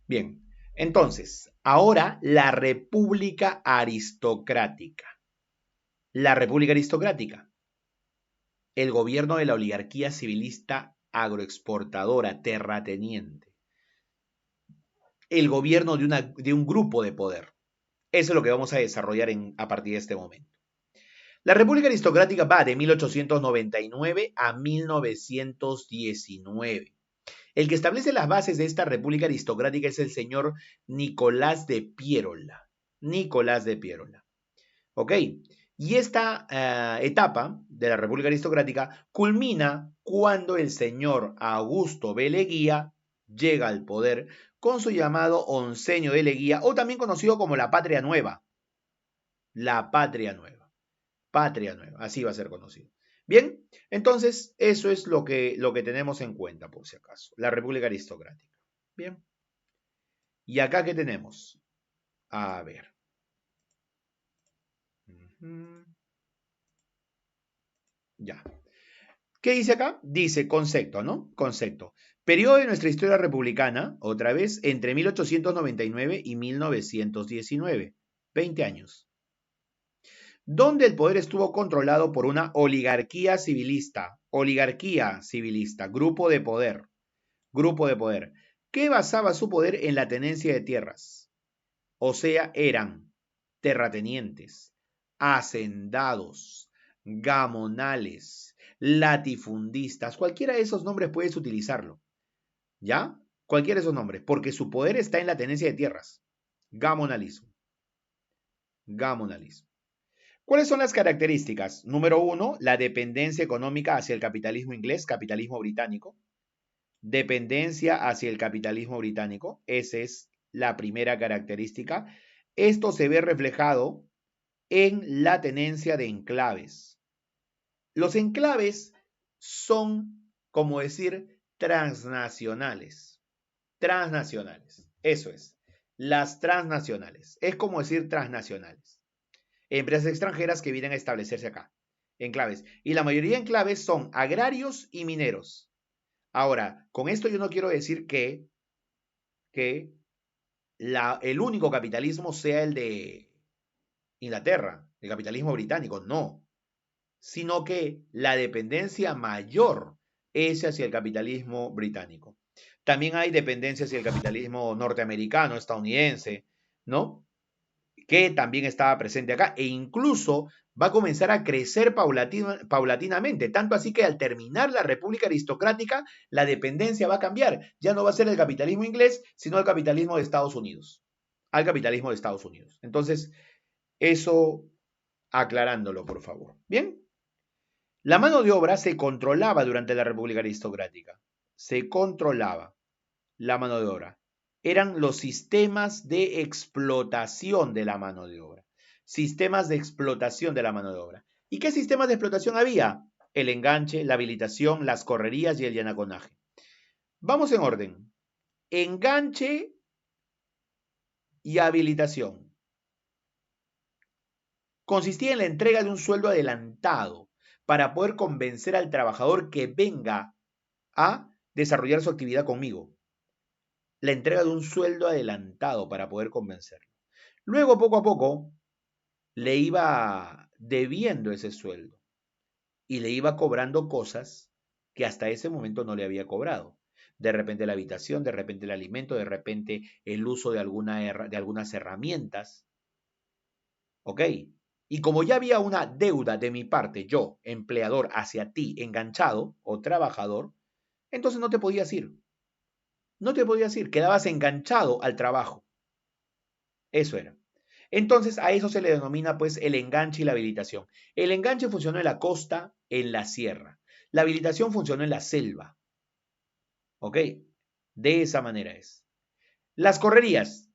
Bien, entonces, ahora la República Aristocrática. La República Aristocrática. El gobierno de la oligarquía civilista agroexportadora terrateniente. El gobierno de un grupo de poder. Eso es lo que vamos a desarrollar a partir de este momento. La República Aristocrática va de 1899 a 1919. El que establece las bases de esta República Aristocrática es el señor Nicolás de Piérola. Nicolás de Piérola. ¿Ok? Y esta etapa de la República Aristocrática culmina cuando el señor Augusto B. Leguía llega al poder con su llamado Oncenio de Leguía, o también conocido como la Patria Nueva. La Patria Nueva. Patria Nueva, así va a ser conocido. Bien, entonces eso es lo que tenemos en cuenta, por si acaso. La República Aristocrática. Bien. ¿Y acá qué tenemos? A ver. Ya. ¿Qué dice acá? Dice concepto, ¿no? Concepto. Periodo de nuestra historia republicana, otra vez, entre 1899 y 1919. 20 años. Donde el poder estuvo controlado por una oligarquía civilista, grupo de poder, que basaba su poder en la tenencia de tierras. O sea, eran terratenientes, hacendados, gamonales, latifundistas, cualquiera de esos nombres puedes utilizarlo, ¿ya? Cualquiera de esos nombres, porque su poder está en la tenencia de tierras. Gamonalismo. Gamonalismo. ¿Cuáles son las características? Número uno, la dependencia económica hacia el capitalismo inglés, capitalismo británico. Dependencia hacia el capitalismo británico, esa es la primera característica. Esto se ve reflejado en la tenencia de enclaves. Los enclaves son, como decir, transnacionales. Transnacionales, eso es. Las transnacionales. Es como decir transnacionales. Empresas extranjeras que vienen a establecerse acá. Enclaves. Y la mayoría de enclaves son agrarios y mineros. Ahora, con esto yo no quiero decir que el único capitalismo sea el de Inglaterra, el capitalismo británico, no, sino que la dependencia mayor es hacia el capitalismo británico. También hay dependencia hacia el capitalismo norteamericano, estadounidense, ¿no? Que también estaba presente acá e incluso va a comenzar a crecer paulatinamente, tanto así que al terminar la República Aristocrática, la dependencia va a cambiar, ya no va a ser el capitalismo inglés, sino el capitalismo de Estados Unidos, al capitalismo de Estados Unidos. Entonces, eso aclarándolo, por favor. Bien, la mano de obra se controlaba durante la República Aristocrática, se controlaba la mano de obra. Eran los sistemas de explotación de la mano de obra. Sistemas de explotación de la mano de obra. ¿Y qué sistemas de explotación había? El enganche, la habilitación, las correrías y el llanaconaje. Vamos en orden. Enganche y habilitación. Consistía en la entrega de un sueldo adelantado para poder convencer al trabajador que venga a desarrollar su actividad conmigo. La entrega de un sueldo adelantado para poder convencerlo. Luego, poco a poco, le iba debiendo ese sueldo y le iba cobrando cosas que hasta ese momento no le había cobrado. De repente la habitación, de repente el alimento, de repente el uso de algunas herramientas. ¿Ok? Y como ya había una deuda de mi parte, yo, empleador, hacia ti, enganchado o trabajador, entonces no te podías ir. No te podías ir, quedabas enganchado al trabajo. Eso era. Entonces a eso se le denomina pues el enganche y la habilitación. El enganche funcionó en la costa, en la sierra. La habilitación funcionó en la selva. ¿Ok? De esa manera es. Las correrías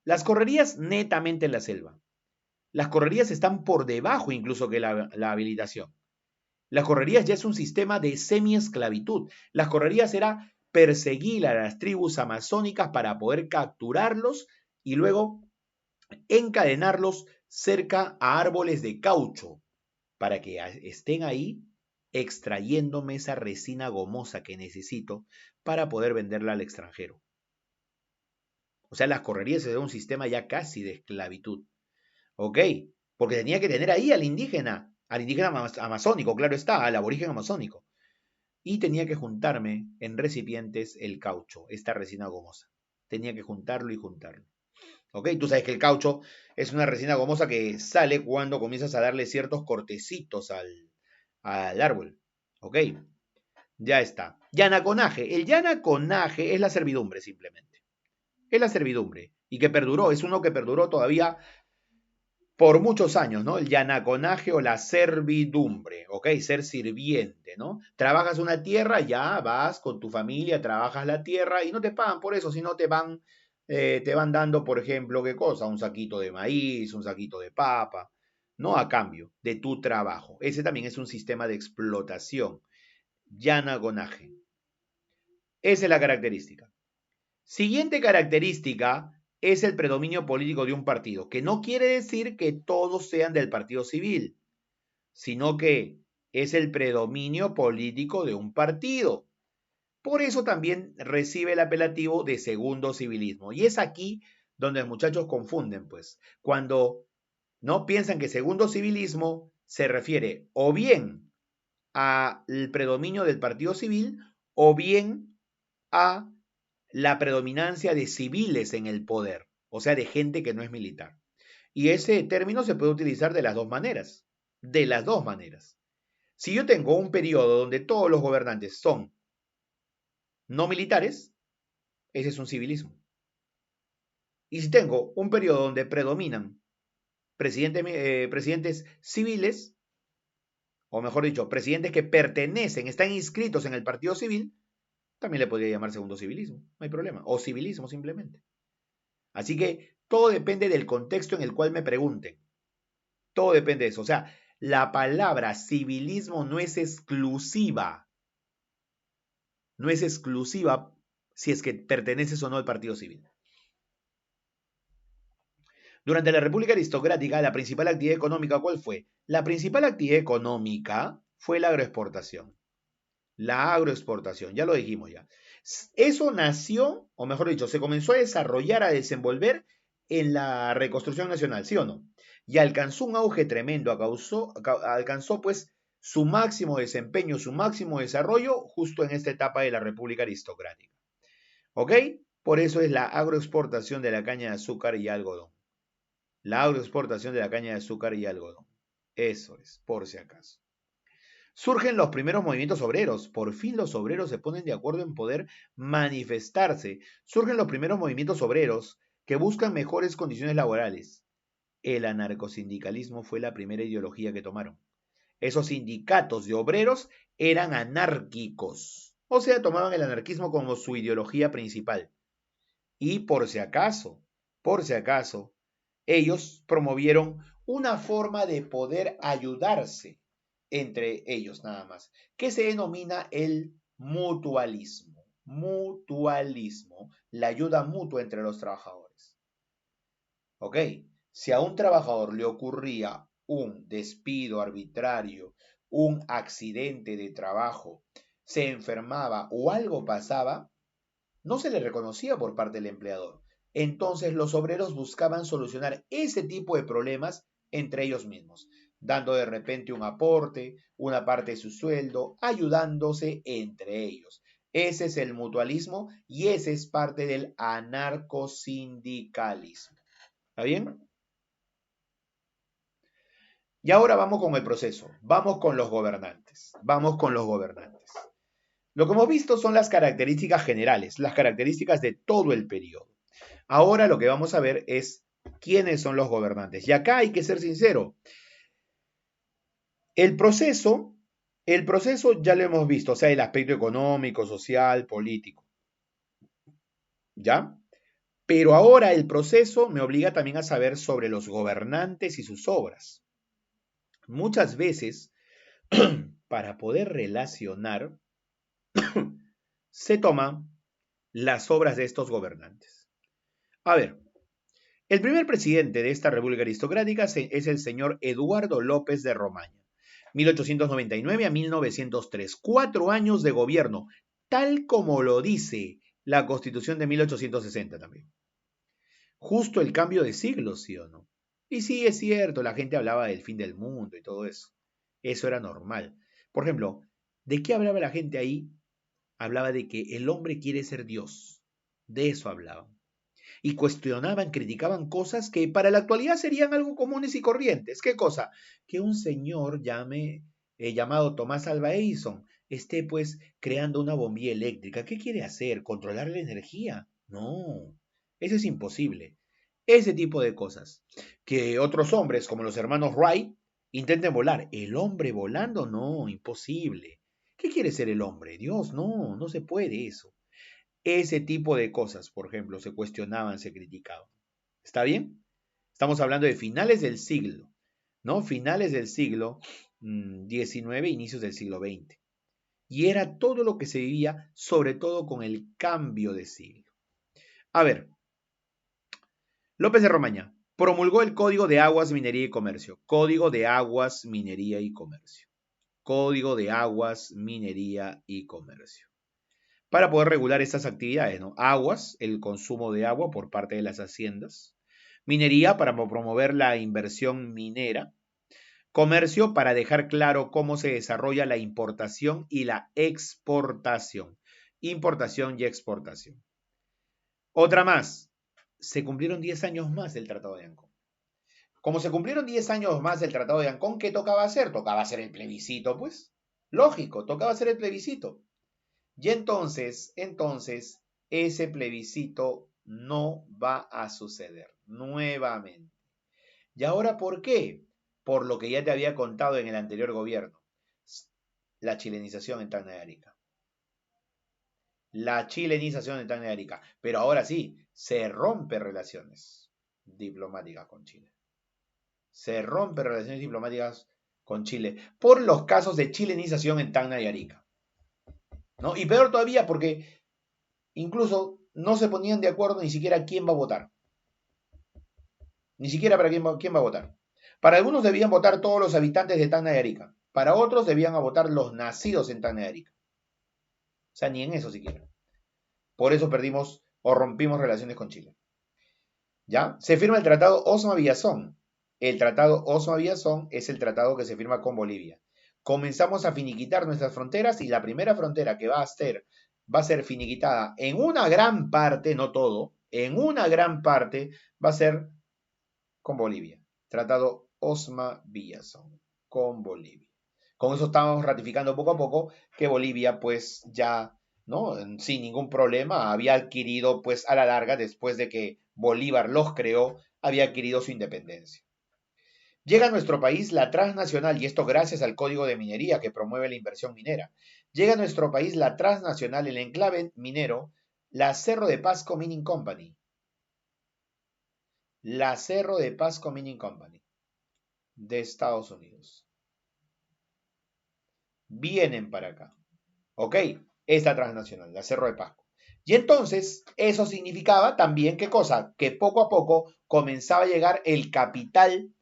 netamente en la selva. Las correrías están por debajo incluso que la habilitación. Las correrías ya es un sistema de semi-esclavitud. Las correrías era perseguir a las tribus amazónicas para poder capturarlos y luego encadenarlos cerca a árboles de caucho para que estén ahí extrayéndome esa resina gomosa que necesito para poder venderla al extranjero. O sea, las correrías de un sistema ya casi de esclavitud. ¿Ok? Porque tenía que tener ahí al indígena amazónico, claro está, al aborigen amazónico. Y tenía que juntarme en recipientes el caucho, esta resina gomosa. Tenía que juntarlo y juntarlo. ¿Ok? Tú sabes que el caucho es una resina gomosa que sale cuando comienzas a darle ciertos cortecitos al árbol. ¿Ok? Ya está. Yanaconaje. El yanaconaje es la servidumbre simplemente. Es la servidumbre. Y que perduró, es uno que perduró todavía por muchos años, ¿no? El yanaconaje o la servidumbre, ¿ok? Ser sirviente, ¿no? Trabajas una tierra, ya vas con tu familia, trabajas la tierra y no te pagan por eso, sino te van dando, por ejemplo, ¿qué cosa? Un saquito de maíz, un saquito de papa, ¿no? A cambio de tu trabajo. Ese también es un sistema de explotación. Yanaconaje. Esa es la característica. Siguiente característica es el predominio político de un partido, que no quiere decir que todos sean del partido civil, sino que es el predominio político de un partido. Por eso también recibe el apelativo de segundo civilismo. Y es aquí donde los muchachos confunden, pues, cuando no piensan que segundo civilismo se refiere o bien al predominio del partido civil o bien a la predominancia de civiles en el poder, o sea, de gente que no es militar. Y ese término se puede utilizar de las dos maneras, de las dos maneras. Si yo tengo un periodo donde todos los gobernantes son no militares, ese es un civilismo. Y si tengo un periodo donde predominan presidentes civiles, o mejor dicho, presidentes que pertenecen, están inscritos en el partido civil, también le podría llamar segundo civilismo, no hay problema, o civilismo simplemente. Así que todo depende del contexto en el cual me pregunten. Todo depende de eso. O sea, la palabra civilismo no es exclusiva. No es exclusiva si es que perteneces o no al partido civil. Durante la República Aristocrática, la principal actividad económica, ¿cuál fue? La principal actividad económica fue la agroexportación. La agroexportación, ya lo dijimos ya. Eso nació, o mejor dicho, se comenzó a desarrollar, a desenvolver en la reconstrucción nacional, ¿sí o no? Y alcanzó un auge tremendo, alcanzó pues su máximo desempeño, su máximo desarrollo justo en esta etapa de la República Aristocrática. ¿Ok? Por eso es la agroexportación de la caña de azúcar y algodón. La agroexportación de la caña de azúcar y algodón. Eso es, por si acaso. Surgen los primeros movimientos obreros. Por fin los obreros se ponen de acuerdo en poder manifestarse. Surgen los primeros movimientos obreros que buscan mejores condiciones laborales. El anarcosindicalismo fue la primera ideología que tomaron. Esos sindicatos de obreros eran anárquicos. O sea, tomaban el anarquismo como su ideología principal. Y por si acaso, ellos promovieron una forma de poder ayudarse entre ellos nada más, que se denomina el mutualismo. Mutualismo, la ayuda mutua entre los trabajadores. ¿Ok? Si a un trabajador le ocurría un despido arbitrario, un accidente de trabajo, se enfermaba o algo pasaba, no se le reconocía por parte del empleador. Entonces los obreros buscaban solucionar ese tipo de problemas entre ellos mismos, dando de repente un aporte, una parte de su sueldo, ayudándose entre ellos. Ese es el mutualismo y ese es parte del anarcosindicalismo. ¿Está bien? Y ahora vamos con el proceso, vamos con los gobernantes, vamos con los gobernantes. Lo que hemos visto son las características generales, las características de todo el periodo. Ahora lo que vamos a ver es quiénes son los gobernantes. Y acá hay que ser sincero. El proceso ya lo hemos visto, o sea, el aspecto económico, social, político. ¿Ya? Pero ahora el proceso me obliga también a saber sobre los gobernantes y sus obras. Muchas veces, para poder relacionar, se toman las obras de estos gobernantes. A ver, el primer presidente de esta república aristocrática es el señor Eduardo López de Romaña, 1899 a 1903, 4 años de gobierno, tal como lo dice la Constitución de 1860 también. Justo el cambio de siglo, ¿sí o no? Y sí, es cierto, la gente hablaba del fin del mundo y todo eso. Eso era normal. Por ejemplo, ¿de qué hablaba la gente ahí? Hablaba de que el hombre quiere ser Dios. De eso hablaban. Y cuestionaban, criticaban cosas que para la actualidad serían algo comunes y corrientes. ¿Qué cosa? Que un señor llamado Tomás Alva Edison esté pues creando una bombilla eléctrica. ¿Qué quiere hacer? ¿Controlar la energía? No, eso es imposible. Ese tipo de cosas. Que otros hombres, como los hermanos Wright, intenten volar. ¿El hombre volando? No, imposible. ¿Qué quiere ser el hombre? Dios, no, no se puede eso. Ese tipo de cosas, por ejemplo, se cuestionaban, se criticaban. ¿Está bien? Estamos hablando de finales del siglo, ¿no? Finales del siglo XIX, inicios del siglo XX. Y era todo lo que se vivía, sobre todo con el cambio de siglo. A ver, López de Romaña promulgó el Código de Aguas, Minería y Comercio. Código de Aguas, Minería y Comercio. Código de Aguas, Minería y Comercio. Para poder regular estas actividades, ¿no? Aguas, el consumo de agua por parte de las haciendas. Minería, para promover la inversión minera. Comercio, para dejar claro cómo se desarrolla la importación y la exportación. Importación y exportación. Otra más. Se cumplieron 10 años más del Tratado de Ancón. Como se cumplieron 10 años más del Tratado de Ancón, ¿qué tocaba hacer? Tocaba hacer el plebiscito, pues. Lógico, tocaba hacer el plebiscito. Y entonces, ese plebiscito no va a suceder nuevamente. ¿Y ahora por qué? Por lo que ya te había contado en el anterior gobierno. La chilenización en Tacna de Arica. La chilenización en Tacna de Arica. Pero ahora sí, se rompe relaciones diplomáticas con Chile. Se rompe relaciones diplomáticas con Chile por los casos de chilenización en Tacna y Arica. ¿No? Y peor todavía porque incluso no se ponían de acuerdo ni siquiera quién va a votar. Ni siquiera para quién va a votar. Para algunos debían votar todos los habitantes de Tacna y Arica. Para otros debían votar los nacidos en Tacna y Arica. O sea, ni en eso siquiera. Por eso perdimos o rompimos relaciones con Chile. ¿Ya? Se firma el tratado Osma-Villazón. El tratado Osma-Villazón es el tratado que se firma con Bolivia. Comenzamos a finiquitar nuestras fronteras y la primera frontera que va a ser finiquitada en una gran parte, no todo, en una gran parte va a ser con Bolivia. Tratado Osma-Villazón con Bolivia. Con eso estamos ratificando poco a poco que Bolivia pues ya, ¿no? Sin ningún problema había adquirido pues a la larga, después de que Bolívar los creó, había adquirido su independencia. Llega a nuestro país la transnacional, y esto gracias al Código de Minería que promueve la inversión minera. Llega a nuestro país la transnacional, el enclave minero, la Cerro de Pasco Mining Company. La Cerro de Pasco Mining Company de Estados Unidos. Vienen para acá. ¿Ok? Esta transnacional, la Cerro de Pasco. Y entonces, eso significaba también, ¿qué cosa? Que poco a poco comenzaba a llegar el capital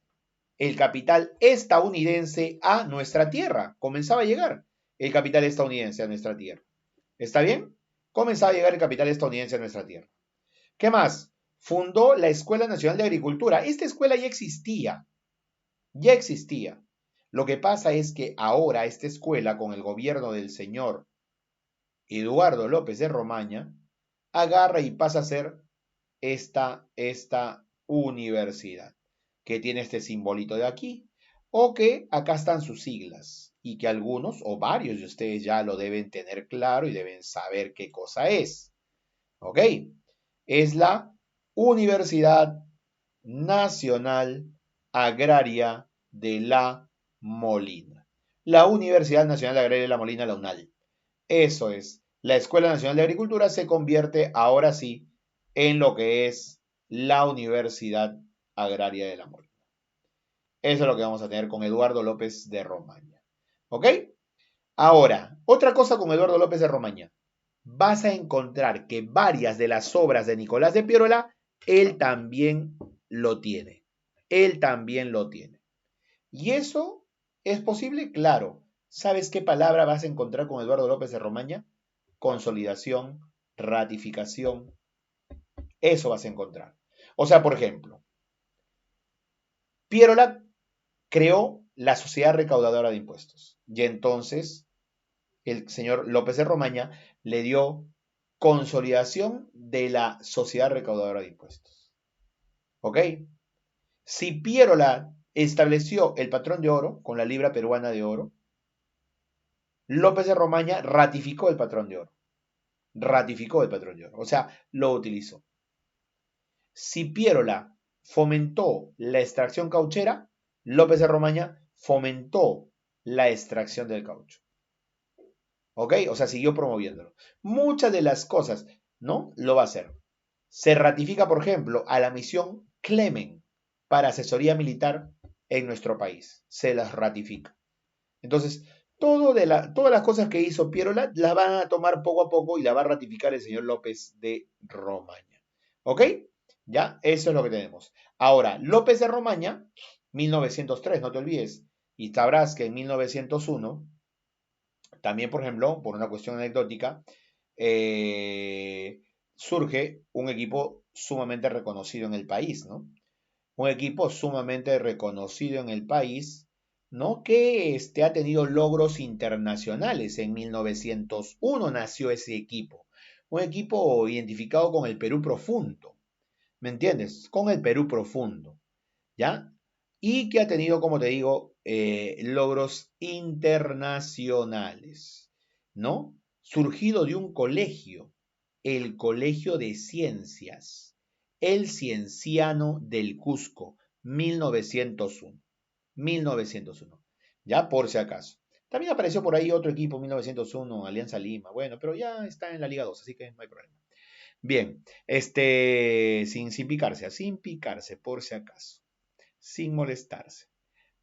estadounidense a nuestra tierra. Comenzaba a llegar el capital estadounidense a nuestra tierra. ¿Está bien? Comenzaba a llegar el capital estadounidense a nuestra tierra. ¿Qué más? Fundó la Escuela Nacional de Agricultura. Esta escuela ya existía. Ya existía. Lo que pasa es que ahora esta escuela, con el gobierno del señor Eduardo López de Romaña, agarra y pasa a ser esta universidad, que tiene este simbolito de aquí, o que acá están sus siglas, y que algunos o varios de ustedes ya lo deben tener claro y deben saber qué cosa es. ¿Ok? Es la Universidad Nacional Agraria de La Molina. La Universidad Nacional Agraria de La Molina, la UNAL. Eso es. La Escuela Nacional de Agricultura se convierte ahora sí en lo que es la Universidad Agraria de La Molina. Eso es lo que vamos a tener con Eduardo López de Romaña. ¿Ok? Ahora, otra cosa con Eduardo López de Romaña. Vas a encontrar que varias de las obras de Nicolás de Piérola, él también lo tiene. Él también lo tiene. ¿Y eso es posible? Claro. ¿Sabes qué palabra vas a encontrar con Eduardo López de Romaña? Consolidación, ratificación. Eso vas a encontrar. O sea, por ejemplo, Pierola creó la Sociedad Recaudadora de Impuestos y entonces el señor López de Romaña le dio consolidación de la Sociedad Recaudadora de Impuestos. ¿Ok? Si Pierola estableció el patrón de oro con la libra peruana de oro, López de Romaña ratificó el patrón de oro. Ratificó el patrón de oro. O sea, lo utilizó. Si Pierola fomentó la extracción cauchera, López de Romaña fomentó la extracción del caucho. ¿Ok? O sea, siguió promoviéndolo. Muchas de las cosas, ¿no? Lo va a hacer. Se ratifica, por ejemplo, a la misión Clemen para asesoría militar en nuestro país. Se las ratifica. Entonces, todas las cosas que hizo Pierola las van a tomar poco a poco y la va a ratificar el señor López de Romaña. ¿Ok? Ya, eso es lo que tenemos. Ahora, López de Romaña, 1903, no te olvides. Y sabrás que en 1901, también, por ejemplo, por una cuestión anecdótica, surge un equipo sumamente reconocido en el país, ¿no? Un equipo sumamente reconocido en el país, ¿no? Que ha tenido logros internacionales. En 1901 nació ese equipo. Un equipo identificado con el Perú profundo. ¿Me entiendes? Con el Perú profundo. ¿Ya? Y que ha tenido, como te digo, logros internacionales, ¿no? Surgido de un colegio, el Colegio de Ciencias, el Cienciano del Cusco, 1901. 1901, ya por si acaso. También apareció por ahí otro equipo, 1901, Alianza Lima. Bueno, pero ya está en la Liga 2, así que no hay problema. Bien, sin picarse, sin picarse, por si acaso sin molestarse.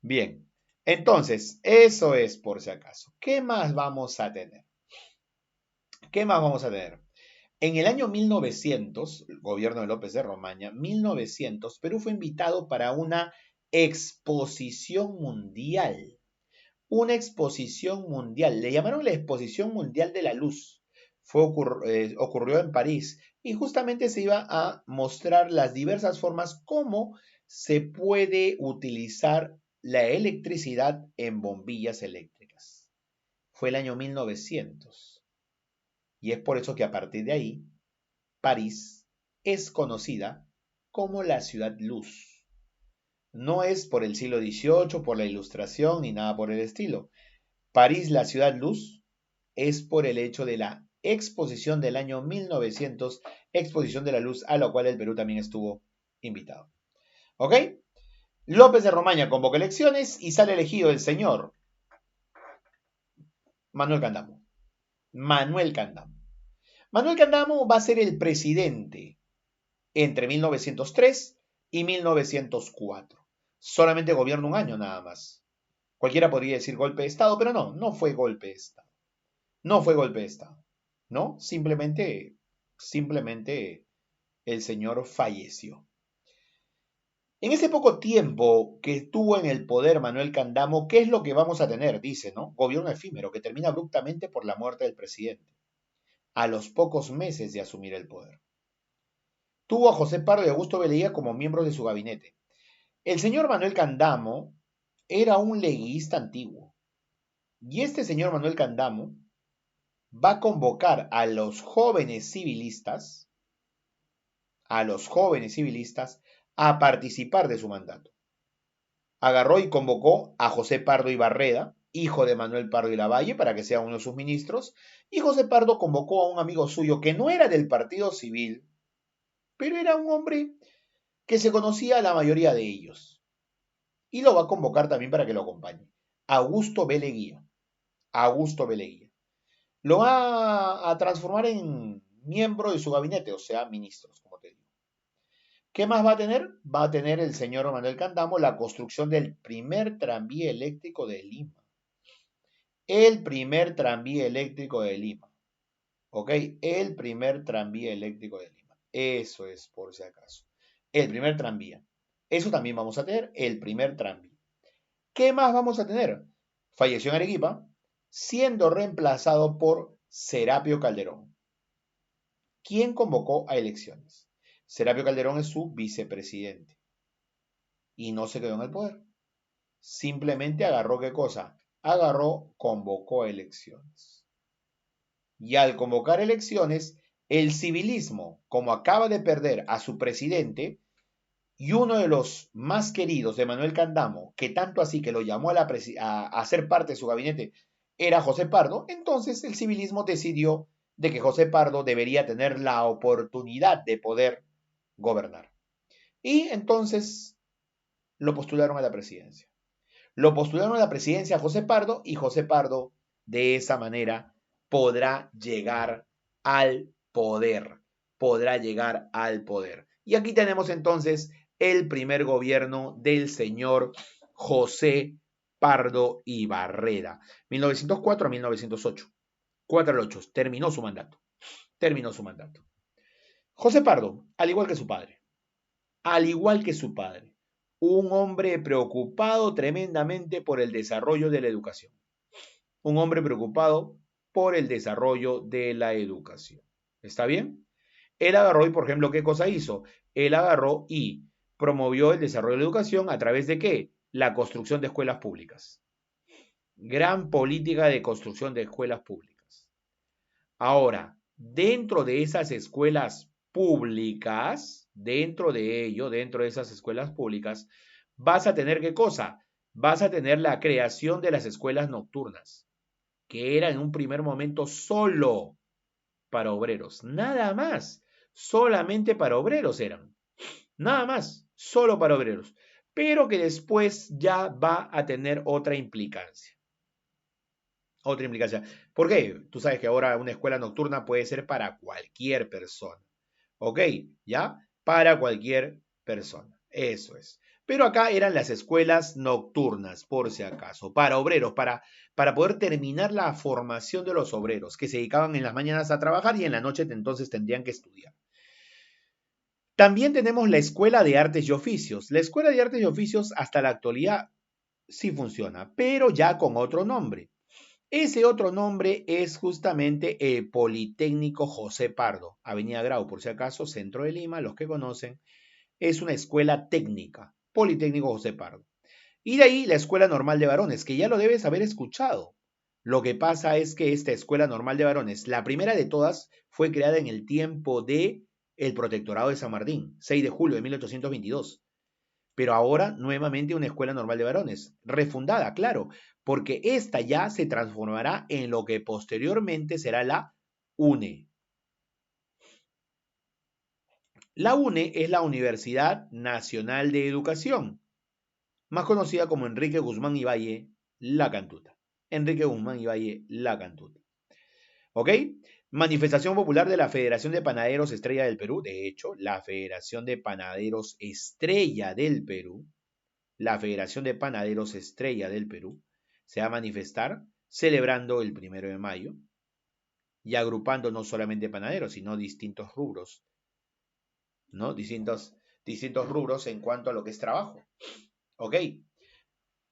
Bien, entonces, eso es por si acaso. ¿Qué más vamos a tener? ¿Qué más vamos a tener? En el año 1900, el gobierno de López de Romaña, 1900, Perú fue invitado para una exposición mundial. Una exposición mundial. Le llamaron la Exposición Mundial de la Luz. Ocurrió en París y justamente se iba a mostrar las diversas formas como se puede utilizar la electricidad en bombillas eléctricas. Fue el año 1900 y es por eso que a partir de ahí París es conocida como la ciudad luz. No es por el siglo XVIII, por la ilustración ni nada por el estilo. París, la ciudad luz, es por el hecho de la exposición del año 1900, exposición de la luz, a la cual el Perú también estuvo invitado. ¿Ok? López de Romaña convoca elecciones y sale elegido el señor Manuel Candamo. Manuel Candamo. Manuel Candamo va a ser el presidente entre 1903 y 1904. Solamente gobierna un año nada más. Cualquiera podría decir golpe de Estado, pero no, no fue golpe de Estado. No fue golpe de Estado, ¿no? Simplemente el señor falleció. En ese poco tiempo que estuvo en el poder Manuel Candamo, ¿qué es lo que vamos a tener? Dice, ¿no? Gobierno efímero que termina abruptamente por la muerte del presidente, a los pocos meses de asumir el poder. Tuvo a José Pardo y Augusto Beleía como miembros de su gabinete. El señor Manuel Candamo era un leguista antiguo. Y este señor Manuel Candamo va a convocar a los jóvenes civilistas, a participar de su mandato. Agarró y convocó a José Pardo y Barreda, hijo de Manuel Pardo y Lavalle, para que sea uno de sus ministros, y José Pardo convocó a un amigo suyo que no era del Partido Civil, pero era un hombre que se conocía a la mayoría de ellos, y lo va a convocar también para que lo acompañe. Augusto B. Leguía. Augusto B. Leguía. Lo va a transformar en miembro de su gabinete, o sea, ministros, como te digo. ¿Qué más va a tener? Va a tener el señor Manuel Candamo la construcción del primer tranvía eléctrico de Lima. El primer tranvía eléctrico de Lima. ¿Ok? El primer tranvía eléctrico de Lima. Eso es, por si acaso. El primer tranvía. Eso también vamos a tener, el primer tranvía. ¿Qué más vamos a tener? Falleció en Arequipa, siendo reemplazado por Serapio Calderón. ¿Quién convocó a elecciones? Serapio Calderón es su vicepresidente. Y no se quedó en el poder. Simplemente agarró, ¿qué cosa? Agarró, convocó elecciones. Y al convocar elecciones, el civilismo, como acaba de perder a su presidente, y uno de los más queridos de Manuel Candamo, que tanto así que lo llamó a ser parte de su gabinete, era José Pardo, entonces el civilismo decidió de que José Pardo debería tener la oportunidad de poder gobernar. Y entonces lo postularon a la presidencia. Lo postularon a la presidencia a José Pardo y José Pardo de esa manera podrá llegar al poder. Podrá llegar al poder. Y aquí tenemos entonces el primer gobierno del señor José Pardo y Barreda, 1904 a 1908. 4 al 8, terminó su mandato. Terminó su mandato. José Pardo, al igual que su padre, al igual que su padre, un hombre preocupado tremendamente por el desarrollo de la educación. Un hombre preocupado por el desarrollo de la educación. ¿Está bien? Él agarró y, por ejemplo, ¿qué cosa hizo? Él agarró y promovió el desarrollo de la educación a través de ¿qué? La construcción de escuelas públicas. Gran política de construcción de escuelas públicas. Ahora, dentro de esas escuelas públicas, dentro de esas escuelas públicas, vas a tener ¿qué cosa? Vas a tener la creación de las escuelas nocturnas, que era en un primer momento solo para obreros, nada más, solamente para obreros eran, nada más, solo para obreros, pero que después ya va a tener otra implicancia. Otra implicación. ¿Por qué? Tú sabes que ahora una escuela nocturna puede ser para cualquier persona. ¿Ok? ¿Ya? Para cualquier persona. Eso es. Pero acá eran las escuelas nocturnas, por si acaso, para obreros, para poder terminar la formación de los obreros, que se dedicaban en las mañanas a trabajar y en la noche entonces tendrían que estudiar. También tenemos la Escuela de Artes y Oficios. La Escuela de Artes y Oficios hasta la actualidad sí funciona, pero ya con otro nombre. Ese otro nombre es justamente el Politécnico José Pardo, Avenida Grau, por si acaso, centro de Lima, los que conocen, es una escuela técnica, Politécnico José Pardo. Y de ahí la Escuela Normal de Varones, que ya lo debes haber escuchado. Lo que pasa es que esta Escuela Normal de Varones, la primera de todas, fue creada en el tiempo de el Protectorado de San Martín, 6 de julio de 1822. Pero ahora nuevamente una escuela normal de varones, refundada, claro, porque esta ya se transformará en lo que posteriormente será la UNE. La UNE es la Universidad Nacional de Educación, más conocida como Enrique Guzmán y Valle, La Cantuta. Enrique Guzmán y Valle, La Cantuta. ¿Ok? Manifestación popular de la Federación de Panaderos Estrella del Perú. De hecho, la Federación de Panaderos Estrella del Perú, la Federación de Panaderos Estrella del Perú, se va a manifestar celebrando el 1 de mayo y agrupando no solamente panaderos, sino distintos rubros, ¿no? Distintos rubros en cuanto a lo que es trabajo. ¿Ok?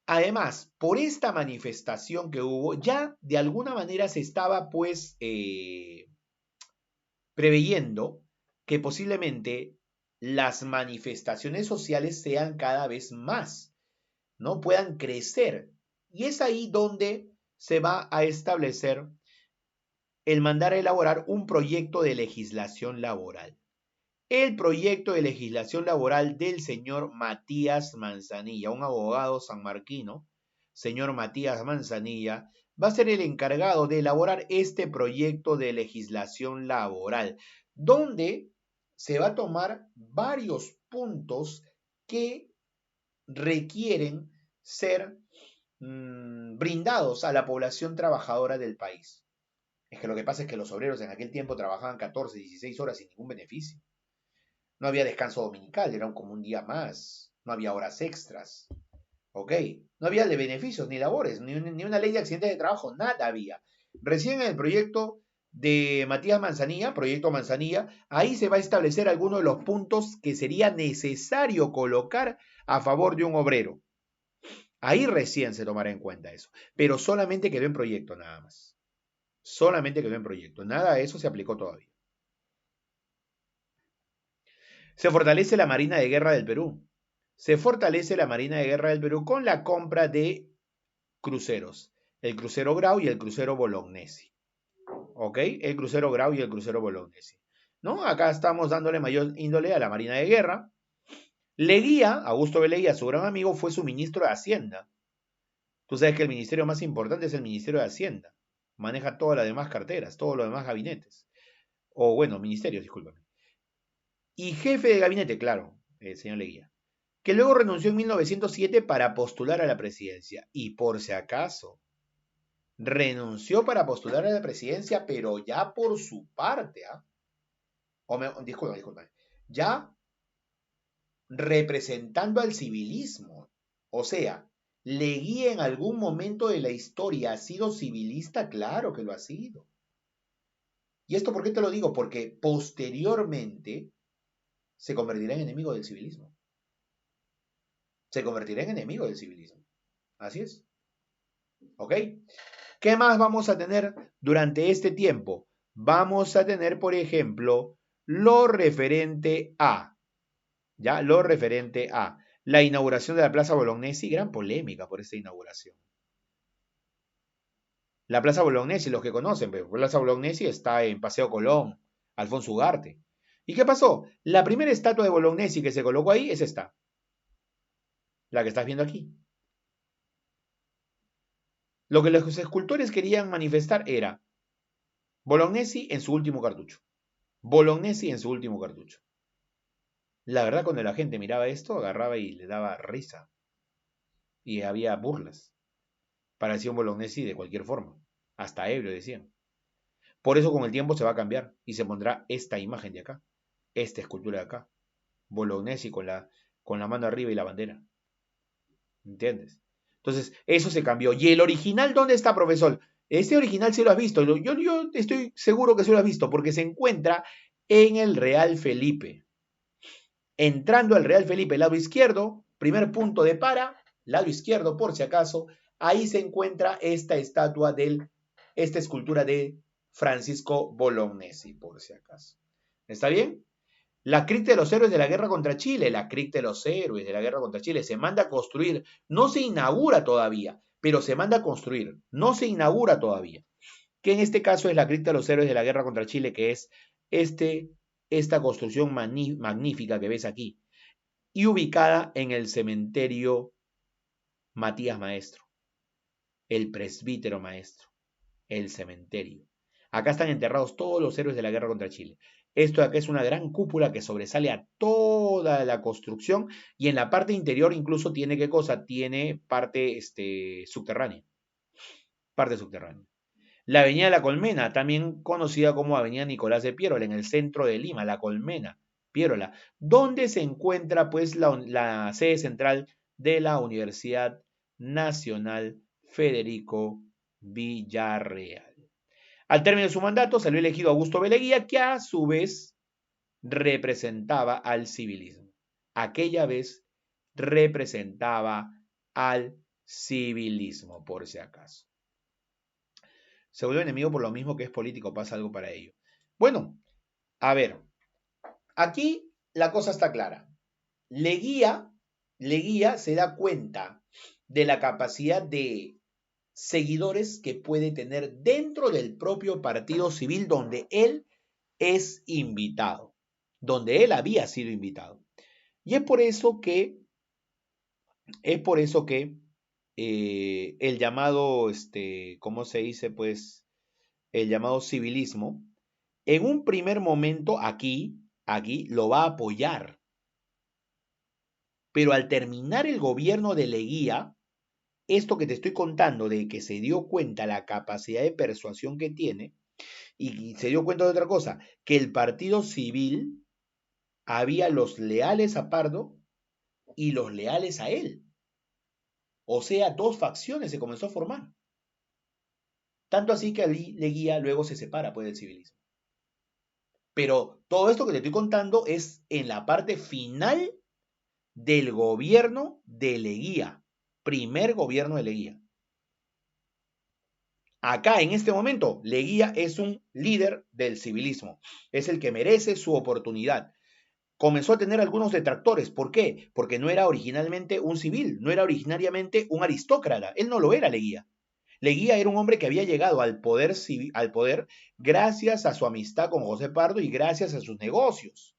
Además, por esta manifestación que hubo, ya de alguna manera se estaba pues preveyendo que posiblemente las manifestaciones sociales sean cada vez más, ¿no? Puedan crecer. Y es ahí donde se va a establecer el mandar a elaborar un proyecto de legislación laboral. El proyecto de legislación laboral del señor Matías Manzanilla, un abogado sanmarquino, señor Matías Manzanilla, va a ser el encargado de elaborar este proyecto de legislación laboral, donde se va a tomar varios puntos que requieren ser brindados a la población trabajadora del país. Es que lo que pasa es que los obreros en aquel tiempo trabajaban 14, 16 horas sin ningún beneficio. No había descanso dominical, era como un día más. No había horas extras. ¿Ok? No había de beneficios ni labores, ni una ley de accidentes de trabajo, nada había. Recién en el proyecto de Matías Manzanilla, proyecto Manzanilla, ahí se va a establecer algunos de los puntos que sería necesario colocar a favor de un obrero. Ahí recién se tomará en cuenta eso. Pero solamente quedó en proyecto nada más. Solamente quedó en proyecto. Nada de eso se aplicó todavía. Se fortalece la Marina de Guerra del Perú. Se fortalece la Marina de Guerra del Perú con la compra de cruceros. El crucero Grau y el crucero Bolognesi. ¿Ok? El crucero Grau y el crucero Bolognesi. ¿No? Acá estamos dándole mayor índole a la Marina de Guerra. Leguía, Augusto B. Leguía, su gran amigo, fue su ministro de Hacienda. Tú sabes que el ministerio más importante es el Ministerio de Hacienda. Maneja todas las demás carteras, todos los demás gabinetes. O bueno, ministerios, discúlpame. Y jefe de gabinete, claro, el señor Leguía, que luego renunció en 1907 para postular a la presidencia. Y por si acaso, renunció para postular a la presidencia, pero ya por su parte, ¿ah? Disculpa, ya representando al civilismo. O sea, Leguía en algún momento de la historia ha sido civilista, claro que lo ha sido. ¿Y esto por qué te lo digo? Porque posteriormente se convertirá en enemigo del civilismo. Se convertirá en enemigo del civilismo. Así es. ¿Ok? ¿Qué más vamos a tener durante este tiempo? Vamos a tener, por ejemplo, lo referente a, ¿ya? Lo referente a la inauguración de la Plaza Bolognesi, gran polémica por esta inauguración. La Plaza Bolognesi, los que conocen, pero Plaza Bolognesi está en Paseo Colón, Alfonso Ugarte. ¿Y qué pasó? La primera estatua de Bolognesi que se colocó ahí es esta, la que estás viendo aquí. Lo que los escultores querían manifestar era Bolognesi en su último cartucho. Bolognesi en su último cartucho. La verdad, cuando la gente miraba esto, agarraba y le daba risa. Y había burlas. Parecía un Bolognesi de cualquier forma. Hasta ebrio decían. Por eso con el tiempo se va a cambiar y se pondrá esta imagen de acá. Esta escultura de acá. Bolognesi con la mano arriba y la bandera. ¿Entiendes? Entonces, eso se cambió. ¿Y el original dónde está, profesor? Este original sí lo has visto. Yo estoy seguro que sí lo has visto porque se encuentra en el Real Felipe. Entrando al Real Felipe, lado izquierdo, primer punto de para, lado izquierdo por si acaso, ahí se encuentra esta esta escultura de Francisco Bolognesi, por si acaso. ¿Está bien? La cripta de los héroes de la guerra contra Chile, la cripta de los héroes de la guerra contra Chile, se manda a construir, no se inaugura todavía, pero se manda a construir, no se inaugura todavía. Que en este caso es la cripta de los héroes de la guerra contra Chile, que es esta construcción magnífica que ves aquí, y ubicada en el cementerio Matías Maestro, el presbítero maestro, el cementerio. Acá están enterrados todos los héroes de la guerra contra Chile. Esto de acá es una gran cúpula que sobresale a toda la construcción y en la parte interior incluso tiene, ¿qué cosa? Tiene parte subterránea. Parte subterránea. La Avenida La Colmena, también conocida como Avenida Nicolás de Piérola, en el centro de Lima, La Colmena, Piérola, donde se encuentra pues la sede central de la Universidad Nacional Federico Villarreal. Al término de su mandato salió elegido Augusto B. Leguía, que a su vez representaba al civilismo. Aquella vez representaba al civilismo, por si acaso. Se vuelve enemigo por lo mismo que es político, pasa algo para ello. Bueno, a ver, aquí la cosa está clara. Leguía se da cuenta de la capacidad de seguidores que puede tener dentro del propio partido civil donde él es invitado, donde él había sido invitado. Y es por eso que el llamado, ¿cómo se dice? Pues el llamado civilismo, en un primer momento aquí lo va a apoyar. Pero al terminar el gobierno de Leguía, esto que te estoy contando de que se dio cuenta la capacidad de persuasión que tiene, y se dio cuenta de otra cosa, que el partido civil había los leales a Pardo y los leales a él. O sea, dos facciones se comenzó a formar. Tanto así que Ali Leguía luego se separa pues, del civilismo. Pero todo esto que te estoy contando es en la parte final del gobierno de Leguía. Primer gobierno de Leguía. Acá, en este momento, Leguía es un líder del civilismo. Es el que merece su oportunidad. comenzó a tener algunos detractores. ¿Por qué? Porque no era originalmente un civil, no era originariamente un aristócrata. Él no lo era, Leguía. Leguía era un hombre que había llegado al poder, al poder gracias a su amistad con José Pardo y gracias a sus negocios.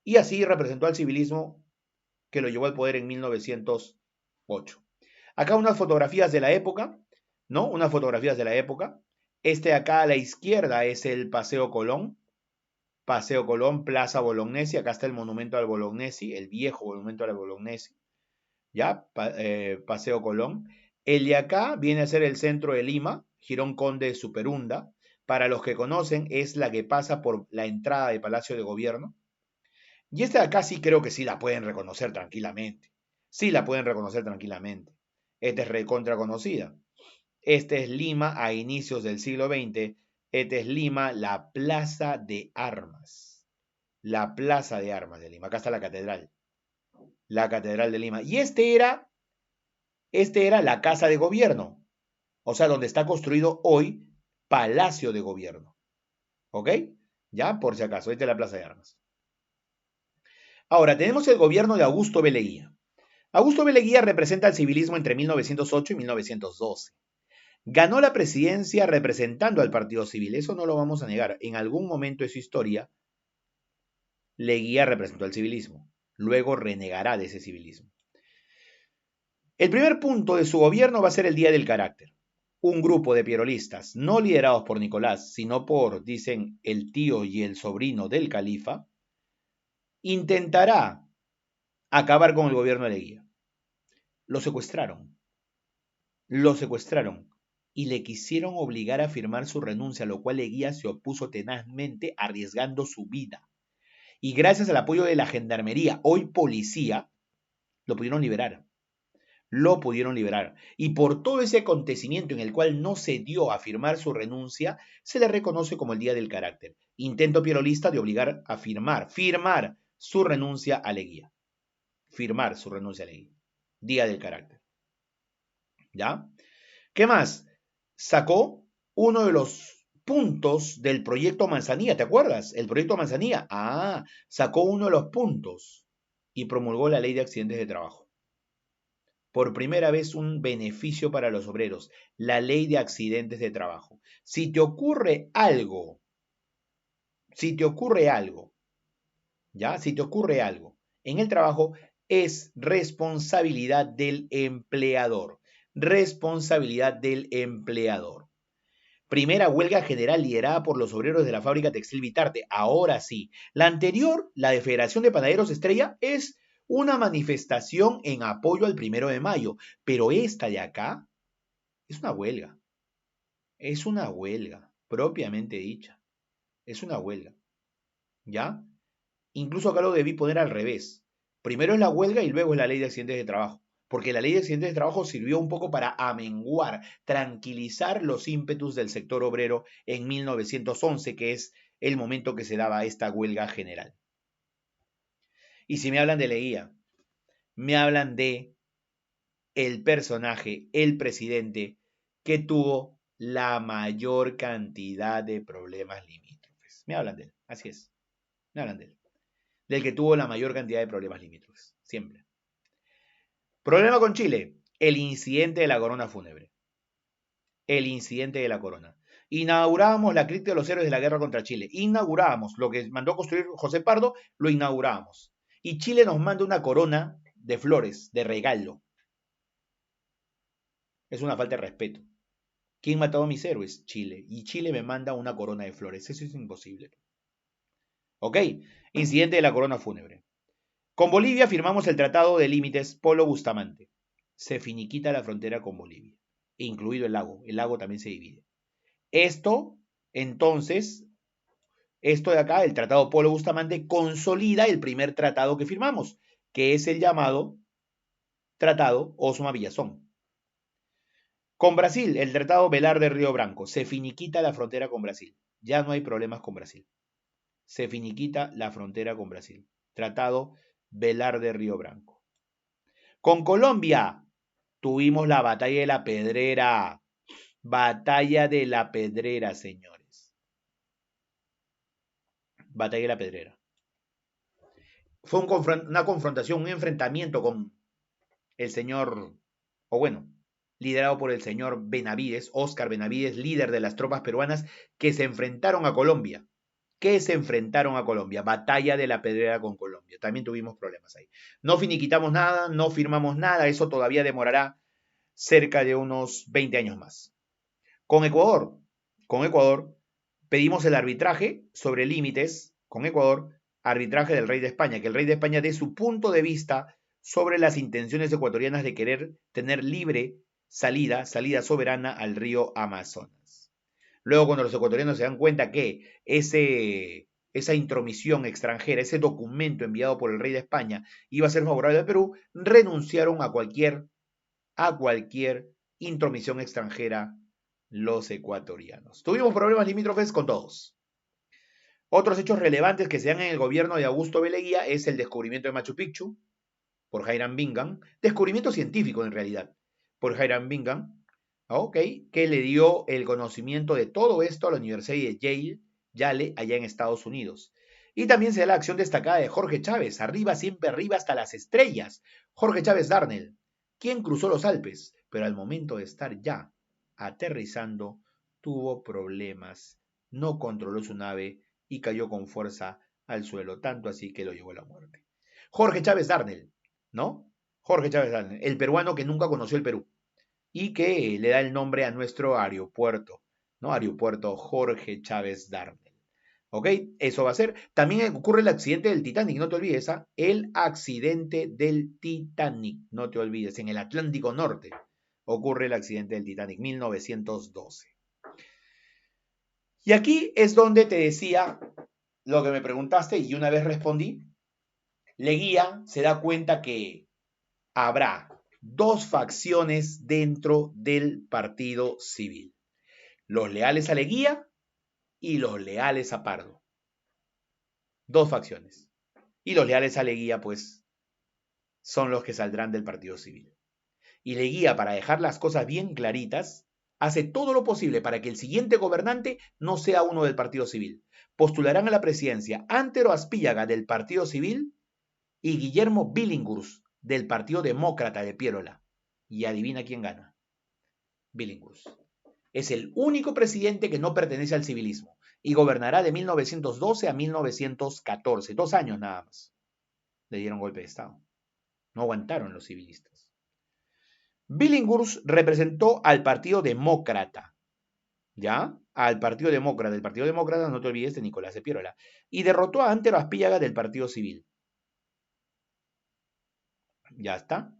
Y así representó al civilismo que lo llevó al poder en 1908. Acá unas fotografías de la época, ¿no? Unas fotografías de la época. Este acá a la izquierda es el Paseo Colón. Paseo Colón, Plaza Bolognesi. Acá está el monumento al Bolognesi, el viejo monumento al Bolognesi. ¿Ya? Paseo Colón. El de acá viene a ser el centro de Lima, Girón Conde de Superunda. Para los que conocen, es la que pasa por la entrada del Palacio de Gobierno. Y esta de acá sí creo que sí la pueden reconocer tranquilamente. Sí la pueden reconocer tranquilamente. Esta es recontra conocida. Este es Lima a inicios del siglo XX. Este es Lima, la Plaza de Armas. La Plaza de Armas de Lima. Acá está la catedral. La Catedral de Lima. Y este era la Casa de Gobierno. O sea, donde está construido hoy Palacio de Gobierno. ¿Ok? Ya, por si acaso. Esta es la Plaza de Armas. Ahora, tenemos el gobierno de Augusto B. Leguía. Augusto B. Leguía representa el civilismo entre 1908 y 1912. Ganó la presidencia representando al Partido Civil, eso no lo vamos a negar. En algún momento de su historia, Leguía representó al civilismo. Luego renegará de ese civilismo. El primer punto de su gobierno va a ser el Día del Carácter. Un grupo de pierolistas, no liderados por Nicolás, sino por, dicen, el tío y el sobrino del califa, intentará acabar con el gobierno de Leguía. Lo secuestraron. Y le quisieron obligar a firmar su renuncia, a lo cual Leguía se opuso tenazmente, arriesgando su vida. Y gracias al apoyo de la gendarmería, hoy policía, lo pudieron liberar. Y por todo ese acontecimiento en el cual no se dio a firmar su renuncia, se le reconoce como el Día del Carácter. Intento pierolista de obligar a firmar su renuncia a Leguía. Día del Carácter. ¿Ya? ¿Qué más? Sacó uno de los puntos del proyecto Manzanilla, ¿te acuerdas? El proyecto Manzanilla. Sacó uno de los puntos y promulgó la ley de accidentes de trabajo. Por primera vez un beneficio para los obreros, la ley de accidentes de trabajo. Si te ocurre algo, ¿ya? Si te ocurre algo en el trabajo, es responsabilidad del empleador. Primera huelga general liderada por los obreros de la fábrica textil Vitarte. Ahora sí. La anterior, la de Federación de Panaderos Estrella, es una manifestación en apoyo al 1 de mayo. Pero esta de acá es una huelga. Es una huelga, propiamente dicha. Es una huelga. ¿Ya? Incluso acá lo debí poner al revés. Primero es la huelga y luego es la ley de accidentes de trabajo. Porque la ley de accidentes de trabajo sirvió un poco para amenguar, tranquilizar los ímpetus del sector obrero en 1911, que es el momento que se daba esta huelga general. Y si me hablan de Leguía, me hablan de el personaje, el presidente, que tuvo la mayor cantidad de problemas limítrofes. Me hablan de él, así es. Me hablan de él. Del que tuvo la mayor cantidad de problemas limítrofes, siempre. Problema con Chile, el incidente de la corona fúnebre. El incidente de la corona. Inaugurábamos la cripta de los héroes de la guerra contra Chile. Inaugurábamos lo que mandó construir José Pardo, lo inaugurábamos. Y Chile nos manda una corona de flores, de regalo. Es una falta de respeto. ¿Quién mató a mis héroes? Chile. Y Chile me manda una corona de flores. Eso es imposible. ¿Ok? Incidente de la corona fúnebre. Con Bolivia firmamos el Tratado de Límites Polo Bustamante. Se finiquita la frontera con Bolivia, incluido el lago. El lago también se divide. Entonces, esto de acá, el Tratado Polo Bustamante, consolida el primer tratado que firmamos, que es el llamado Tratado Osma-Villazón. Con Brasil, el Tratado Velar de Río Branco. Se finiquita la frontera con Brasil. Ya no hay problemas con Brasil. Se finiquita la frontera con Brasil. Tratado Velar de Río Branco. Con Colombia tuvimos la batalla de la Pedrera. Batalla de la Pedrera, señores. Batalla de la Pedrera. Fue una confrontación, un enfrentamiento con el señor, o bueno, liderado por el señor Benavides, Óscar Benavides, líder de las tropas peruanas que se enfrentaron a Colombia. Batalla de la Pedrera con Colombia. También tuvimos problemas ahí. No finiquitamos nada, no firmamos nada, eso todavía demorará cerca de unos 20 años más. Con Ecuador, pedimos el arbitraje sobre límites, con Ecuador, arbitraje del rey de España, que el rey de España dé su punto de vista sobre las intenciones ecuatorianas de querer tener libre salida soberana al río Amazonas. Luego, cuando los ecuatorianos se dan cuenta que esa intromisión extranjera, ese documento enviado por el rey de España iba a ser favorable al Perú, renunciaron a cualquier intromisión extranjera los ecuatorianos. Tuvimos problemas limítrofes con todos. Otros hechos relevantes que se dan en el gobierno de Augusto B. Leguía es el descubrimiento de Machu Picchu por Hiram Bingham, descubrimiento científico en realidad, por Hiram Bingham, que le dio el conocimiento de todo esto a la Universidad de Yale, allá en Estados Unidos. Y también se da la acción destacada de Jorge Chávez, arriba, siempre arriba, hasta las estrellas. Jorge Chávez Darnell, quien cruzó los Alpes, pero al momento de estar ya aterrizando, tuvo problemas, no controló su nave y cayó con fuerza al suelo, tanto así que lo llevó a la muerte. Jorge Chávez Darnell, ¿no? Jorge Chávez Darnell, el peruano que nunca conoció el Perú y que le da el nombre a nuestro aeropuerto, ¿no? Aeropuerto Jorge Chávez Darnell. ¿Ok? Eso va a ser. También ocurre el accidente del Titanic, no te olvides, ¿ah? El accidente del Titanic, no te olvides, en el Atlántico Norte ocurre el accidente del Titanic, 1912. Y aquí es donde te decía lo que me preguntaste y una vez respondí. Leguía se da cuenta que habrá dos facciones dentro del partido civil. Los leales a Leguía y los leales a Pardo. Dos facciones. Y los leales a Leguía, pues, son los que saldrán del partido civil. Y Leguía, para dejar las cosas bien claritas, hace todo lo posible para que el siguiente gobernante no sea uno del partido civil. Postularán a la presidencia Antero Aspíllaga del partido civil y Guillermo Billinghurst del Partido Demócrata de Piérola. Y adivina quién gana. Billinghurst. Es el único presidente que no pertenece al civilismo y gobernará de 1912 a 1914. 2 años nada más. Le dieron golpe de Estado. No aguantaron los civilistas. Billinghurst representó al Partido Demócrata. ¿Ya? Al Partido Demócrata. El Partido Demócrata, no te olvides de Nicolás de Piérola. Y derrotó a Antero Aspíllaga del Partido Civil. Ya está.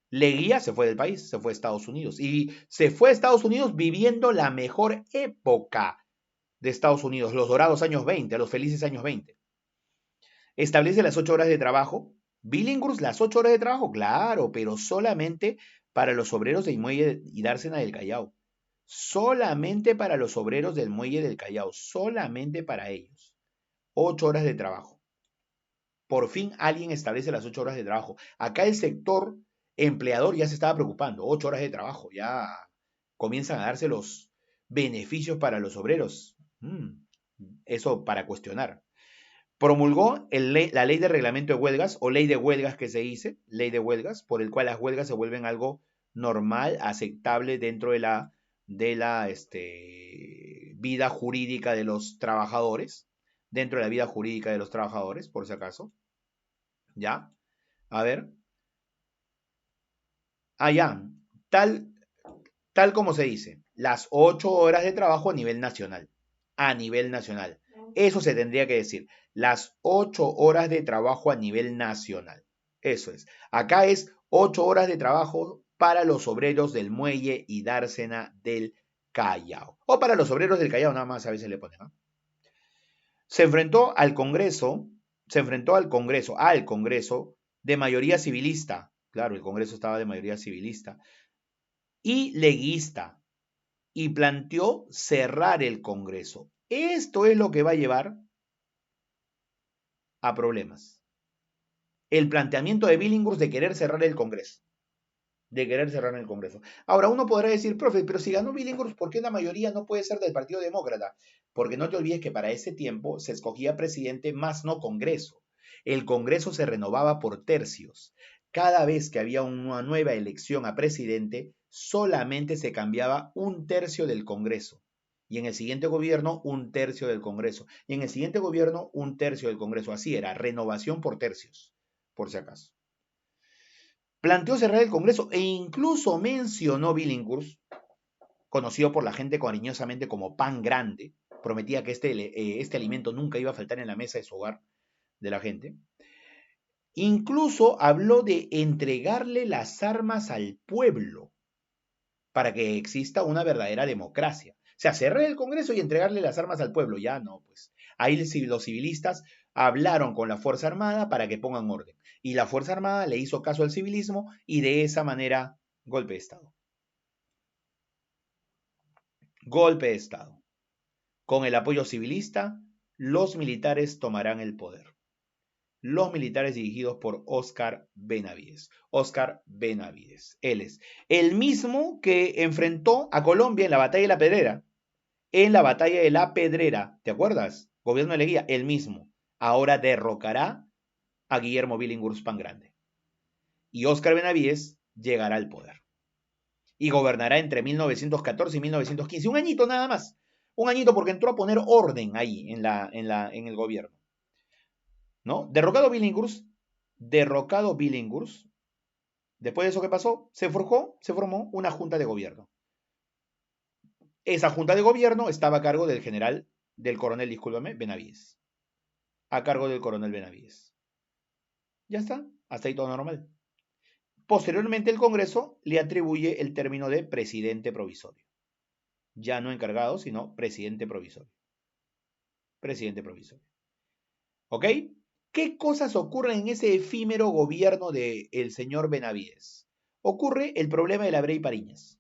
Leguía se fue del país, se fue a Estados Unidos. Y se fue a Estados Unidos viviendo la mejor época de Estados Unidos, los dorados años 20, los felices años 20. Establece las 8 horas de trabajo. Billinghurst, las 8 horas de trabajo, claro, pero solamente para los obreros del muelle y dársena del Callao. Solamente para los obreros del muelle del Callao, solamente para ellos. 8 horas de trabajo. Por fin alguien establece las 8 horas de trabajo. Acá el sector empleador ya se estaba preocupando. 8 horas de trabajo, ya comienzan a darse los beneficios para los obreros. Eso para cuestionar. Promulgó la ley de reglamento de huelgas, o ley de huelgas que se dice, ley de huelgas, por el cual las huelgas se vuelven algo normal, aceptable dentro de la vida jurídica de los trabajadores, dentro de la vida jurídica de los trabajadores, por si acaso. ¿Ya? A ver. Ya. Tal como se dice, las 8 horas de trabajo a nivel nacional. A nivel nacional. Eso se tendría que decir. Las 8 horas de trabajo a nivel nacional. Eso es. Acá es 8 horas de trabajo para los obreros del muelle y dársena del Callao. O para los obreros del Callao, nada más a veces le ponen. ¿No? Se enfrentó al Congreso de mayoría civilista. Claro, el Congreso estaba de mayoría civilista. Y leguista. Y planteó cerrar el Congreso. Esto es lo que va a llevar a problemas. El planteamiento de Billinghurst de querer cerrar el Congreso. de querer cerrar el Congreso. Ahora, uno podrá decir, profe, pero si ganó Billinghurst, ¿por qué la mayoría no puede ser del Partido Demócrata? Porque no te olvides que para ese tiempo se escogía presidente más no Congreso. El Congreso se renovaba por tercios. Cada vez que había una nueva elección a presidente, solamente se cambiaba un tercio del Congreso. Y en el siguiente gobierno, un tercio del Congreso. Y en el siguiente gobierno, un tercio del Congreso. Así era, renovación por tercios, por si acaso. Planteó cerrar el Congreso e incluso mencionó Billinghurst, conocido por la gente cariñosamente como pan grande, prometía que este alimento nunca iba a faltar en la mesa de su hogar, de la gente. Incluso habló de entregarle las armas al pueblo para que exista una verdadera democracia. O sea, cerrar el Congreso y entregarle las armas al pueblo. Ya no, pues. Ahí los civilistas hablaron con la Fuerza Armada para que pongan orden. Y la Fuerza Armada le hizo caso al civilismo y de esa manera, golpe de Estado. Golpe de Estado. Con el apoyo civilista, los militares tomarán el poder. Los militares dirigidos por Óscar Benavides. Óscar Benavides. Él es el mismo que enfrentó a Colombia en la batalla de la Pedrera. En la batalla de la Pedrera, ¿te acuerdas? Gobierno de Leguía, el mismo. Ahora derrocará a Guillermo Billinghurst pan grande. Y Óscar Benavides llegará al poder. Y gobernará entre 1914 y 1915. Un añito nada más. Un añito porque entró a poner orden ahí en el gobierno. ¿No? Derrocado Billinghurst, después de eso que pasó, se formó una junta de gobierno. Esa junta de gobierno estaba a cargo del coronel, discúlpame, Benavides. A cargo del coronel Benavides. Ya está, hasta ahí todo normal. Posteriormente el Congreso le atribuye el término de presidente provisorio. Ya no encargado, sino presidente provisorio. Presidente provisorio. ¿Ok? ¿Qué cosas ocurren en ese efímero gobierno del señor Benavides? Ocurre el problema de la Bray Pariñas.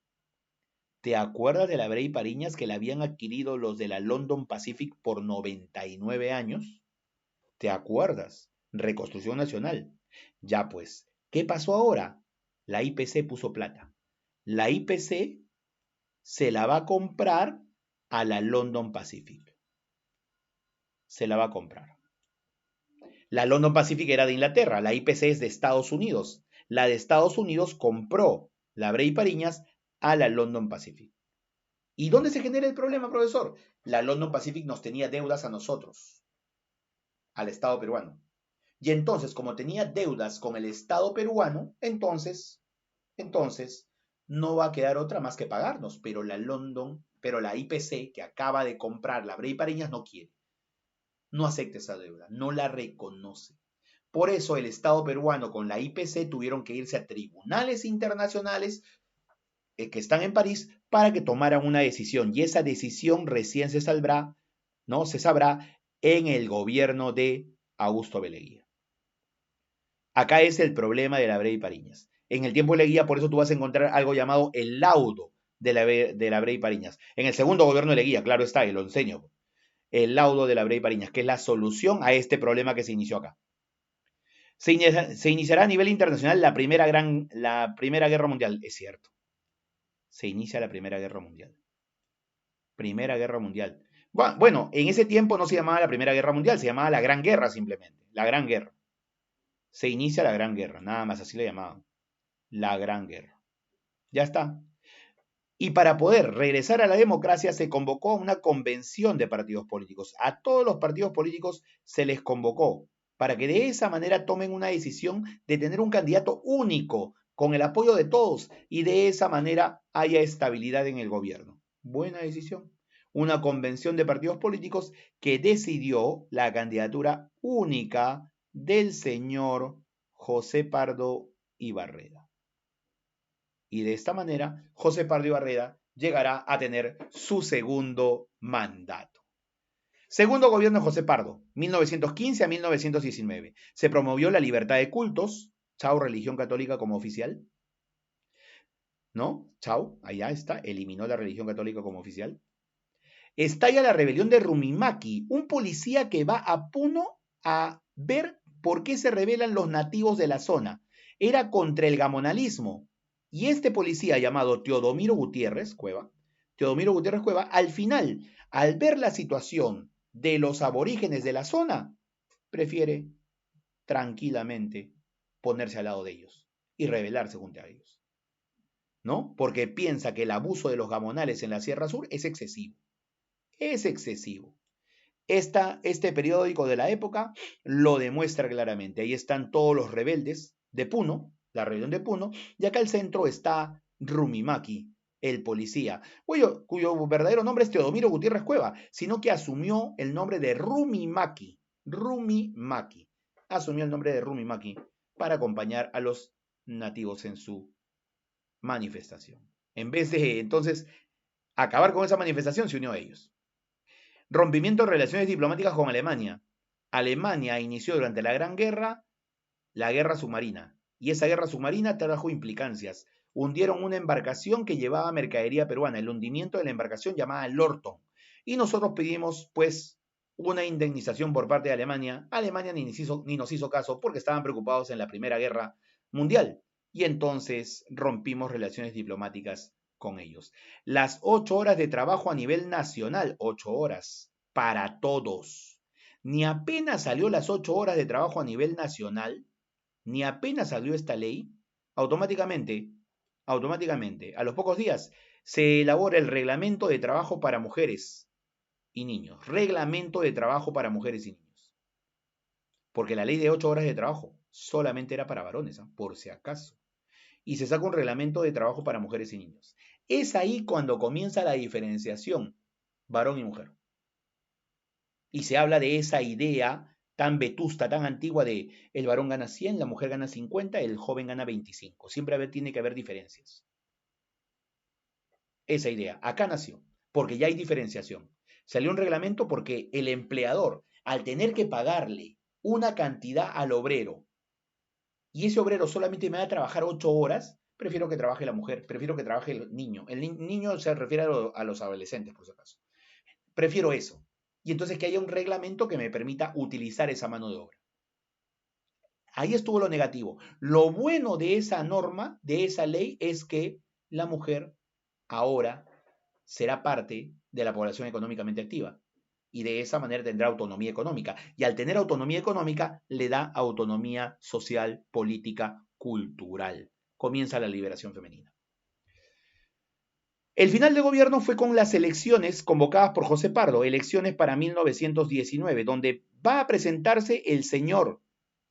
¿Te acuerdas de la Bray Pariñas que la habían adquirido los de la London Pacific por 99 años? ¿Te acuerdas? Reconstrucción Nacional. Ya pues, ¿qué pasó ahora? La IPC puso plata. La IPC se la va a comprar a la London Pacific. Se la va a comprar. La London Pacific era de Inglaterra, la IPC es de Estados Unidos. La de Estados Unidos compró la Bray Pariñas a la London Pacific. ¿Y dónde se genera el problema, profesor? La London Pacific nos tenía deudas a nosotros, al Estado peruano. Y entonces, como tenía deudas con el Estado peruano, entonces, no va a quedar otra más que pagarnos. Pero la IPC, que acaba de comprar la Bray Pariñas, no quiere. No acepta esa deuda, no la reconoce. Por eso el Estado peruano con la IPC tuvieron que irse a tribunales internacionales que están en París para que tomaran una decisión. Y esa decisión recién se sabrá en el gobierno de Augusto B. Leguía. Acá es el problema de la Bray Pariñas. En el tiempo de Leguía, por eso tú vas a encontrar algo llamado el laudo de la Bray Pariñas. En el segundo gobierno de Leguía, claro está, y lo enseño. El laudo de la Bray Pariñas, que es la solución a este problema que se inició acá. Se iniciará a nivel internacional la Primera Guerra Mundial, es cierto. Se inicia la Primera Guerra Mundial. Primera Guerra Mundial. Bueno, en ese tiempo no se llamaba la Primera Guerra Mundial, se llamaba la Gran Guerra simplemente. La Gran Guerra. Se inicia la Gran Guerra, nada más así le llamaban. La Gran Guerra. Ya está. Y para poder regresar a la democracia se convocó a una convención de partidos políticos. A todos los partidos políticos se les convocó para que de esa manera tomen una decisión de tener un candidato único con el apoyo de todos y de esa manera haya estabilidad en el gobierno. Buena decisión. Una convención de partidos políticos que decidió la candidatura única del señor José Pardo y Barreda. Y de esta manera, José Pardo y Barreda llegará a tener su segundo mandato. Segundo gobierno de José Pardo, 1915 a 1919. Se promovió la libertad de cultos, chao religión católica como oficial. ¿No? Chao, allá está, eliminó la religión católica como oficial. Estalla la rebelión de Rumimaki, un policía que va a Puno a ver por qué se rebelan los nativos de la zona. Era contra el gamonalismo. Y este policía llamado Teodomiro Gutiérrez Cueva, al final, al ver la situación de los aborígenes de la zona, prefiere tranquilamente ponerse al lado de ellos y rebelarse junto a ellos, ¿no? Porque piensa que el abuso de los gamonales en la Sierra Sur es excesivo. Es excesivo. Este periódico de la época lo demuestra claramente. Ahí están todos los rebeldes de Puno, la rebelión de Puno, y acá al centro está Rumimaki, el policía, cuyo verdadero nombre es Teodomiro Gutiérrez Cueva, sino que asumió el nombre de Rumimaki. Rumimaki. Asumió el nombre de Rumimaki para acompañar a los nativos en su manifestación. En vez de entonces acabar con esa manifestación, se unió a ellos. Rompimiento de relaciones diplomáticas con Alemania. Alemania inició durante la Gran Guerra la guerra submarina, y esa guerra submarina trajo implicancias. Hundieron una embarcación que llevaba mercadería peruana, el hundimiento de la embarcación llamada Lorton. Y nosotros pedimos, pues, una indemnización por parte de Alemania. Alemania ni nos hizo caso porque estaban preocupados en la Primera Guerra Mundial. Y entonces rompimos relaciones diplomáticas con ellos. Las 8 horas de trabajo a nivel nacional, 8 horas para todos. Ni apenas salió las 8 horas de trabajo a nivel nacional, ni apenas salió esta ley, automáticamente, a los pocos días, se elabora el reglamento de trabajo para mujeres y niños. Reglamento de trabajo para mujeres y niños. Porque la ley de 8 horas de trabajo solamente era para varones, ¿eh? Por si acaso. Y se saca un reglamento de trabajo para mujeres y niños. Es ahí cuando comienza la diferenciación varón y mujer. Y se habla de esa idea tan vetusta, tan antigua de el varón gana 100, la mujer gana 50, el joven gana 25. Siempre tiene que haber diferencias. Esa idea, acá nació, porque ya hay diferenciación. Salió un reglamento porque el empleador, al tener que pagarle una cantidad al obrero, y ese obrero solamente me va a trabajar 8 horas, prefiero que trabaje la mujer, prefiero que trabaje el niño. El niño se refiere a los adolescentes, por si acaso. Prefiero eso. Y entonces que haya un reglamento que me permita utilizar esa mano de obra. Ahí estuvo lo negativo. Lo bueno de esa norma, de esa ley, es que la mujer ahora será parte de la población económicamente activa. Y de esa manera tendrá autonomía económica. Y al tener autonomía económica, le da autonomía social, política, cultural. Comienza la liberación femenina. El final de gobierno fue con las elecciones convocadas por José Pardo, elecciones para 1919, donde va a presentarse el señor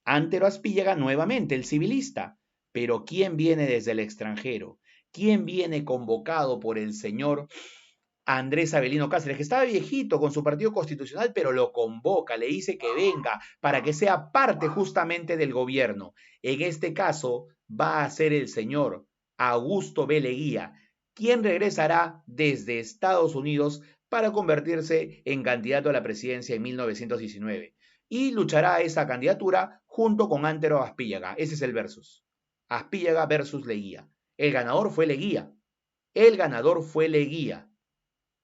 Antero Aspíllaga nuevamente, el civilista. Pero ¿quién viene desde el extranjero? ¿Quién viene convocado por el señor Andrés Avelino Cáceres, que estaba viejito con su partido constitucional, pero lo convoca, le dice que venga para que sea parte justamente del gobierno? En este caso va a ser el señor Augusto B. Leguía, quien regresará desde Estados Unidos para convertirse en candidato a la presidencia en 1919 y luchará esa candidatura junto con Antero Aspíllaga. Ese es el versus. Aspíllaga versus Leguía. El ganador fue Leguía.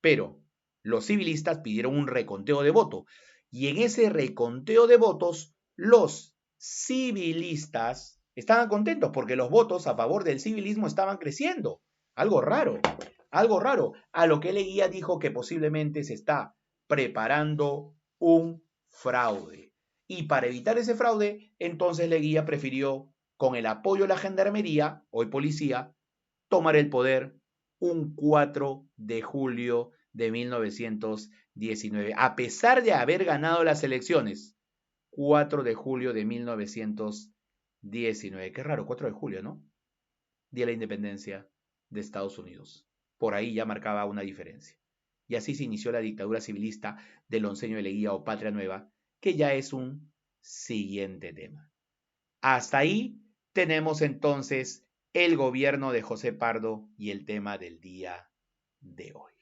Pero los civilistas pidieron un reconteo de voto. Y en ese reconteo de votos, los civilistas estaban contentos porque los votos a favor del civilismo estaban creciendo. Algo raro. A lo que Leguía dijo que posiblemente se está preparando un fraude. Y para evitar ese fraude, entonces Leguía prefirió, con el apoyo de la gendarmería, hoy policía, tomar el poder un 4 de julio de 1919, a pesar de haber ganado las elecciones. 4 de julio de 1919. Qué raro, 4 de julio, ¿no? Día de la Independencia de Estados Unidos. Por ahí ya marcaba una diferencia. Y así se inició la dictadura civilista del onceño de Leguía o Patria Nueva, que ya es un siguiente tema. Hasta ahí tenemos entonces el gobierno de José Pardo y el tema del día de hoy.